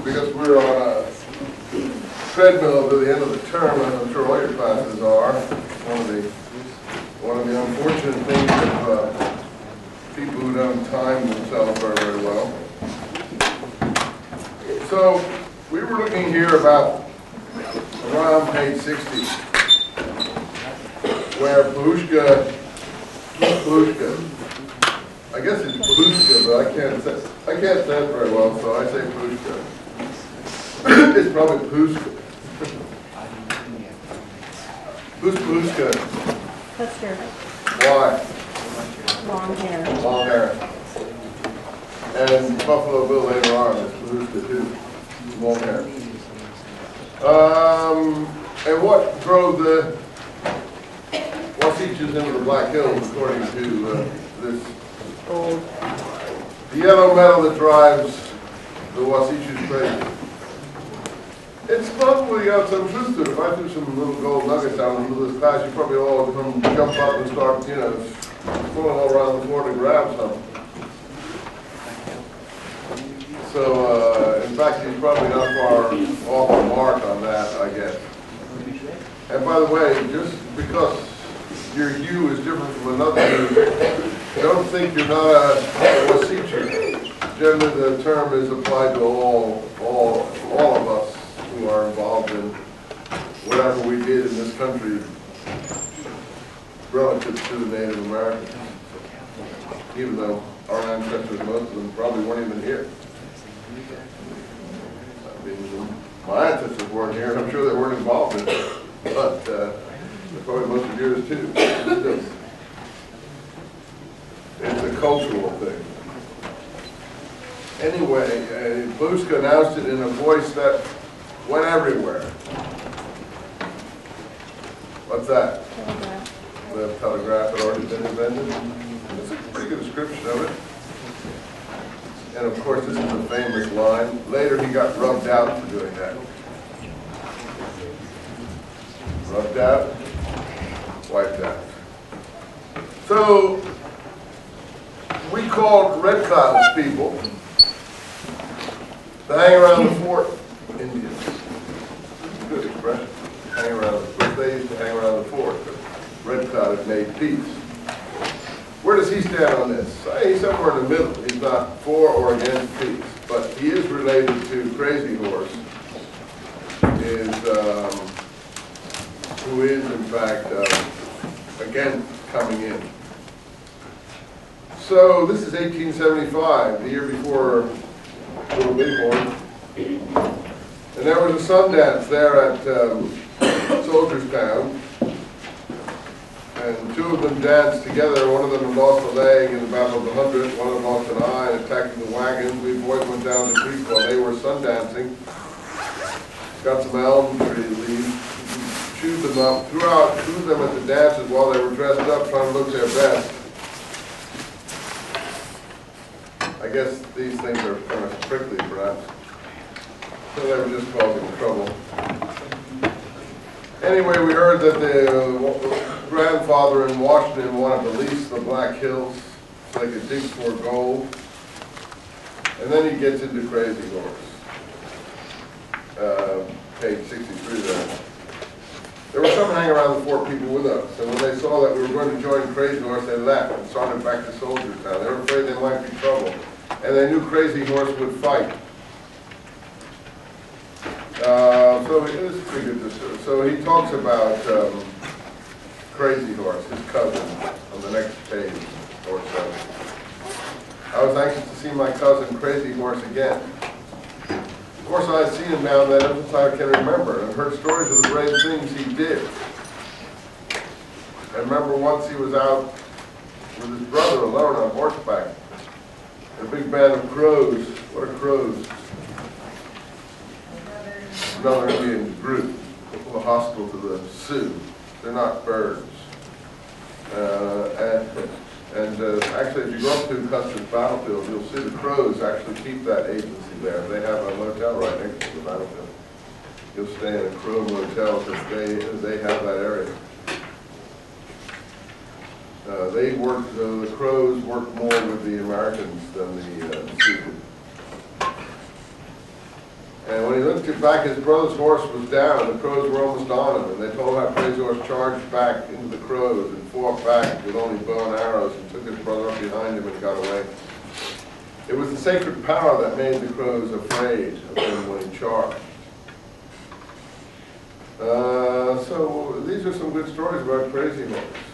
because we're on a treadmill to the end of the term, as I'm sure all your classes are. One of the unfortunate things of people who don't time themselves very, very well. So we were looking here about around page 60, where Plushka, I guess it's Plushka, but I can't say it very well, so I say Plushka. It's probably Plushka. Who's Plushka? Buster. Why? Long hair. Long hair. And Buffalo Bill later on is Plushka too. Long hair. And what drove the Wasichus into the Black Hills, according to this? Gold. The yellow metal that drives the Wasichus crazy. It's probably got some truth to it. If I threw some little gold nuggets out into this class, you probably all come jump up and start, pulling all around the floor to grab some. So, in fact, he's probably not far off the mark on that, I guess. And by the way, just because your hue is different from another hue, don't think you're not a Wasichu. Generally, the term is applied to all of us who are involved in whatever we did in this country relative to the Native Americans, even though our ancestors, most of them, probably weren't even here. I mean, my ancestors weren't here, and I'm sure they weren't involved in it, but probably most of yours too. It's a cultural thing. Anyway, Plushka announced it in a voice that went everywhere. What's that? Telegraph. The telegraph had already been invented. That's a pretty good description of it. And of course, this is a famous line. Later, he got rubbed out for doing that. Rubbed out, wiped out. So, we called Red Cloud's people to hang around the fort Indians. Good expression. Hang around. But they used to hang around the fort. But Red Cloud had made peace. Where does he stand on this? He's somewhere in the middle. He's not for or against peace, but he is related to Crazy Horse, who is in fact again coming in. So this is 1875, the year before Little Bighorn. And there was a Sundance there at Soldierstown. And two of them danced together. One of them had lost a leg in the Battle of the Hundred. One of them lost an eye and attacking the wagons. We boys went down the creek while they were sundancing. Got some elm tree leaves, chewed them up, threw them at the dances while they were dressed up trying to look their best. I guess these things are kind of prickly, perhaps. So they were just causing trouble. Anyway, we heard that the grandfather in Washington wanted to lease the Black Hills so they could dig for gold. And then he gets into Crazy Horse. Page 63 there. There were some hanging around the fort people with us, and when they saw that we were going to join Crazy Horse, they left and started back to Soldierstown. They were afraid they might be trouble, and they knew Crazy Horse would fight. So it is pretty good to see. So he talks about Crazy Horse, his cousin, on the next page or so. I was anxious to see my cousin Crazy Horse again. Of course, I had seen him now and then ever since I can remember, and heard stories of the brave things he did. I remember once he was out with his brother alone on horseback. A big band of crows. What are crows? Another Indian group, hostile to the Sioux. They're not birds. Actually, if you go up to Custer's battlefield, you'll see the Crows actually keep that agency there. They have a motel right next to the battlefield. You'll stay in a Crow motel because they have that area. The Crows work more with the Americans than the Sioux. he looked back, his brother's horse was down, and the crows were almost on him, and they told him how Crazy Horse charged back into the crows and fought back with only bow and arrows and took his brother up behind him and got away. It was the sacred power that made the crows afraid of him when he charged. So these are some good stories about Crazy Horse.